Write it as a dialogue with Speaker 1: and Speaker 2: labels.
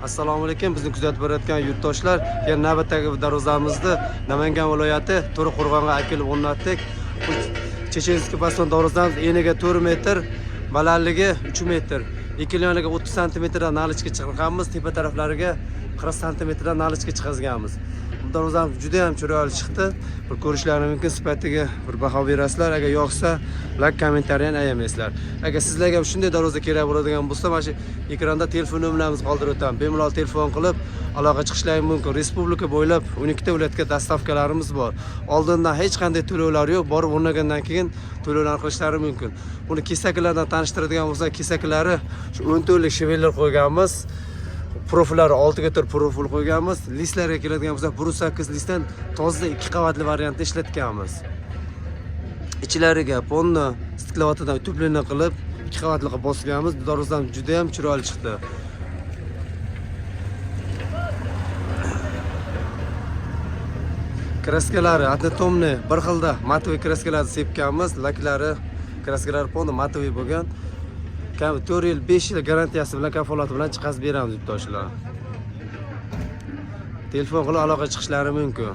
Speaker 1: Assalomu alaykum, bizni kuzatib borayotgan yurtdoshlar. Yana navbatdagi darvozamizni Namangan viloyati To'raqo'rg'onga akilib o'rnatdik. Bu Chechenskiy baston darvozamiz eniga 4 metr, balandligi 3 metr. Ekiloniga 30 cm dan nalichga chiqarganmiz, tepa taraflariga 40 cm dan nalichga chiqazganmiz. Bu darvozamiz juda ham chiroyli chiqdi. Bir ko'rishlaringiz mumkin, sifatiga bir baho berasizlar. Agar yoqsa, like, kommentariyani ayamaysizlar. Agar sizlarga shunday darvoza kerak bo'ladigan bo'lsa, mana shu ekranda telefon nomerlarimizni qoldirib o'taman. Bemalol telefon qilib aloqa chiqishlaringiz mumkin. Respublika bo'ylab 12 ta viloyatga dastavkalarimiz bor. Oldindan hech qanday to'lovlar yo'q, borib o'rnagandan keyin to'lovlarni qilishlari mumkin. Buni kesaklardan tanishtiradigan bo'lsa, kesaklari shu 10 to'rtlik Chevrolet qo'yganmiz. Profillari 6 ga 4 profil qo'yganmiz. Listlarga keladigan bo'lsa, 1.8 listdan toza 2 qavatli variantda ishlatganmiz. Ichlariga ponni stiklavotidan tuplarni qilib 2 qavatli qilib bosganmiz. Bu darvozam juda ham chiroyli chiqdi. Kraskalari atnetomni bir xilda matoviy kraskalarni sepganmiz. Laklari kraskalari ponni matoviy bo'lgan. 4 yil 5 yil garantiyasi bilan kafolati bilan chiqazib beramiz yurtdoshlar. Telefon qilib aloqa chiqishlari mumkin.